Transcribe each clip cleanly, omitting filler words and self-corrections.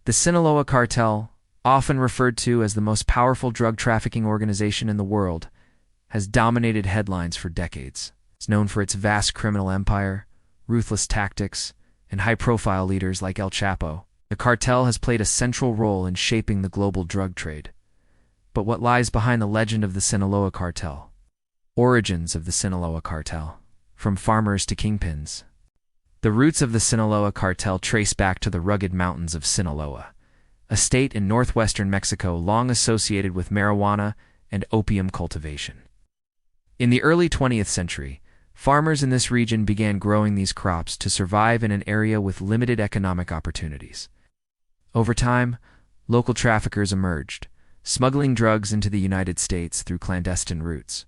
The Sinaloa Cartel, often referred to as the most powerful drug trafficking organization in the world, has dominated headlines for decades. It's known for its vast criminal empire, ruthless tactics, and high-profile leaders like El Chapo. The cartel has played a central role in shaping the global drug trade. But what lies behind the legend of the Sinaloa Cartel? Origins of the Sinaloa Cartel, from farmers to kingpins. The roots of the Sinaloa Cartel trace back to the rugged mountains of Sinaloa, a state in northwestern Mexico long associated with marijuana and opium cultivation. In the early 20th century, farmers in this region began growing these crops to survive in an area with limited economic opportunities. Over time, local traffickers emerged, smuggling drugs into the United States through clandestine routes.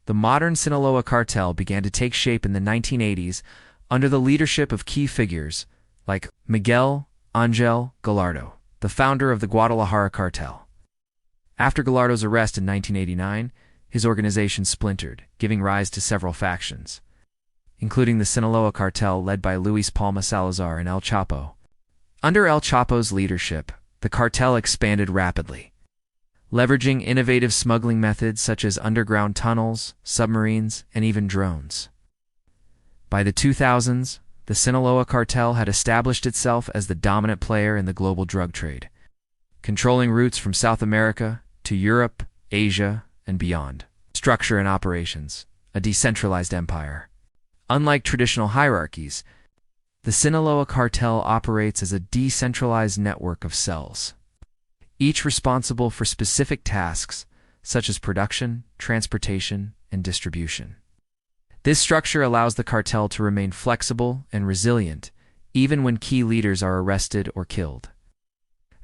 The modern Sinaloa Cartel began to take shape in the 1980s under the leadership of key figures like Miguel Angel Gallardo, the founder of the Guadalajara Cartel. After Gallardo's arrest in 1989, his organization splintered, giving rise to several factions, including the Sinaloa Cartel led by Luis Palma Salazar and El Chapo. Under El Chapo's leadership, the cartel expanded rapidly, leveraging innovative smuggling methods such as underground tunnels, submarines, and even drones. By the 2000s, the Sinaloa Cartel had established itself as the dominant player in the global drug trade, controlling routes from South America to Europe, Asia, and beyond. Structure and operations: a decentralized empire. Unlike traditional hierarchies, the Sinaloa Cartel operates as a decentralized network of cells, each responsible for specific tasks such as production, transportation, and distribution. This structure allows the cartel to remain flexible and resilient, even when key leaders are arrested or killed.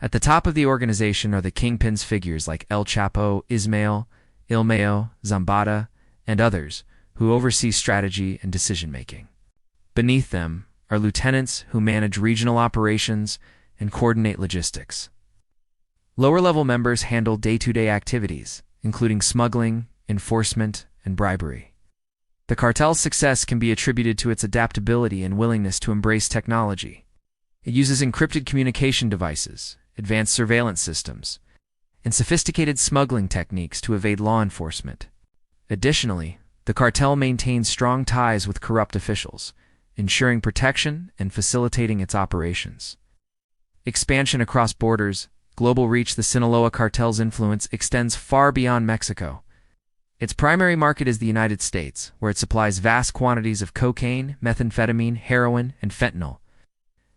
At the top of the organization are the kingpins figures like El Chapo, Ismael, Ilmeo, Zambada, and others, who oversee strategy and decision-making. Beneath them are lieutenants who manage regional operations and coordinate logistics. Lower-level members handle day-to-day activities, including smuggling, enforcement, and bribery. The cartel's success can be attributed to its adaptability and willingness to embrace technology. It uses encrypted communication devices, advanced surveillance systems, and sophisticated smuggling techniques to evade law enforcement. Additionally, the cartel maintains strong ties with corrupt officials, ensuring protection and facilitating its operations. Expansion across borders, global reach. The Sinaloa Cartel's influence extends far beyond Mexico. Its primary market is the United States, where it supplies vast quantities of cocaine, methamphetamine, heroin, and fentanyl.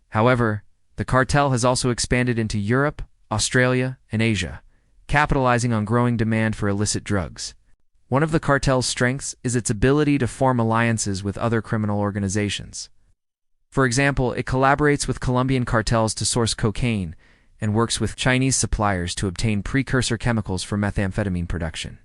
However, the cartel has also expanded into Europe, Australia, and Asia, capitalizing on growing demand for illicit drugs. One of the cartel's strengths is its ability to form alliances with other criminal organizations. For example, it collaborates with Colombian cartels to source cocaine and works with Chinese suppliers to obtain precursor chemicals for methamphetamine production.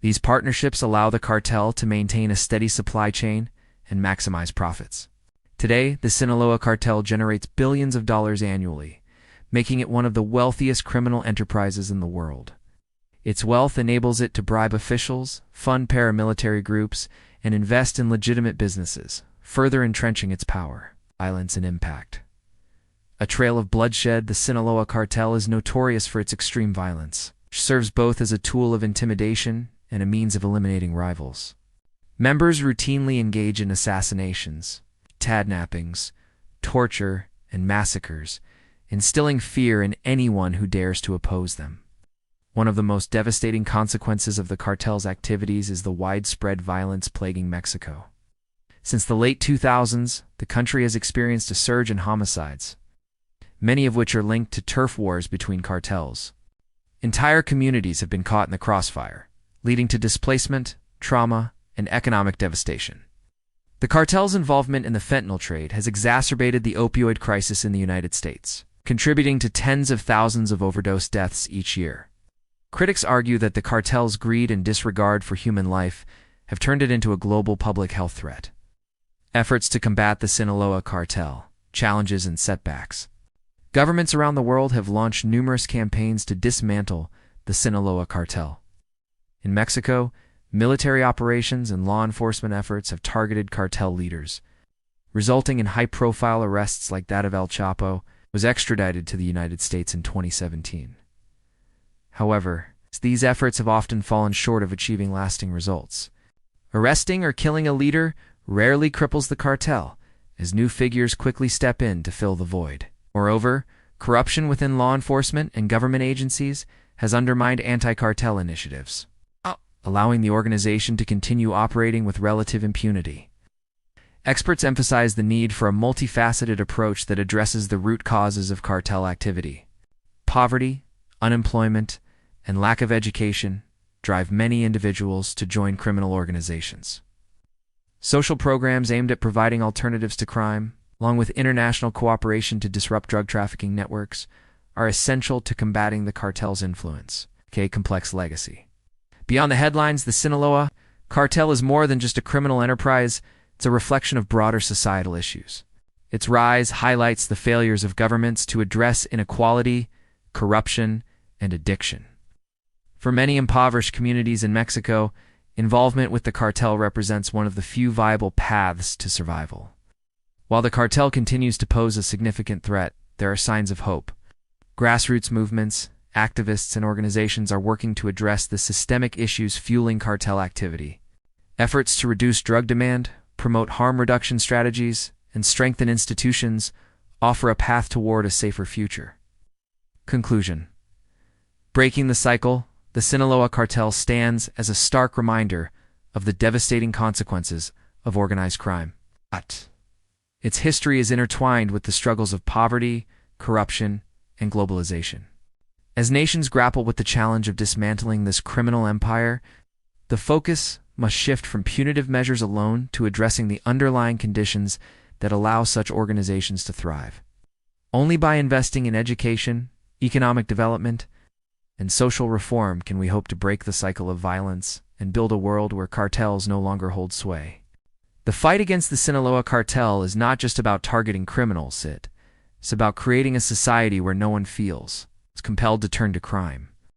These partnerships allow the cartel to maintain a steady supply chain and maximize profits. Today, the Sinaloa Cartel generates billions of dollars annually, making it one of the wealthiest criminal enterprises in the world. Its wealth enables it to bribe officials, fund paramilitary groups, and invest in legitimate businesses, further entrenching its power, violence, and impact. A trail of bloodshed, the Sinaloa Cartel is notorious for its extreme violence, which serves both as a tool of intimidation and a means of eliminating rivals. Members routinely engage in assassinations, kidnappings, torture, and massacres, instilling fear in anyone who dares to oppose them. One of the most devastating consequences of the cartel's activities is the widespread violence plaguing Mexico. Since the late 2000s, the country has experienced a surge in homicides, many of which are linked to turf wars between cartels. Entire communities have been caught in the crossfire, leading to displacement, trauma, and economic devastation. The cartel's involvement in the fentanyl trade has exacerbated the opioid crisis in the United States, contributing to tens of thousands of overdose deaths each year. Critics argue that the cartel's greed and disregard for human life have turned it into a global public health threat. Efforts to combat the Sinaloa Cartel, challenges and setbacks. Governments around the world have launched numerous campaigns to dismantle the Sinaloa Cartel. In Mexico, military operations and law enforcement efforts have targeted cartel leaders, resulting in high-profile arrests like that of El Chapo. was extradited to the United States in 2017. However, these efforts have often fallen short of achieving lasting results. Arresting or killing a leader rarely cripples the cartel, as new figures quickly step in to fill the void. Moreover, corruption within law enforcement and government agencies has undermined anti-cartel initiatives, allowing the organization to continue operating with relative impunity. Experts emphasize the need for a multifaceted approach that addresses the root causes of cartel activity. Poverty, unemployment, and lack of education drive many individuals to join criminal organizations. Social programs aimed at providing alternatives to crime, along with international cooperation to disrupt drug trafficking networks, are essential to combating the cartel's influence. Complex legacy. Beyond the headlines, the Sinaloa Cartel is more than just a criminal enterprise. It's a reflection of broader societal issues. Its rise highlights the failures of governments to address inequality, corruption, and addiction. For many impoverished communities in Mexico, involvement with the cartel represents one of the few viable paths to survival. While the cartel continues to pose a significant threat, there are signs of hope. Grassroots movements, activists, and organizations are working to address the systemic issues fueling cartel activity. Efforts to reduce drug demand, promote harm reduction strategies, and strengthen institutions offer a path toward a safer future. Conclusion. Breaking the cycle, the Sinaloa Cartel stands as a stark reminder of the devastating consequences of organized crime. Its history is intertwined with the struggles of poverty, corruption, and globalization. As nations grapple with the challenge of dismantling this criminal empire, the focus must shift from punitive measures alone to addressing the underlying conditions that allow such organizations to thrive. Only by investing in education, economic development, and social reform can we hope to break the cycle of violence and build a world where cartels no longer hold sway. The fight against the Sinaloa Cartel is not just about targeting criminals, it's about creating a society where no one feels compelled to turn to crime.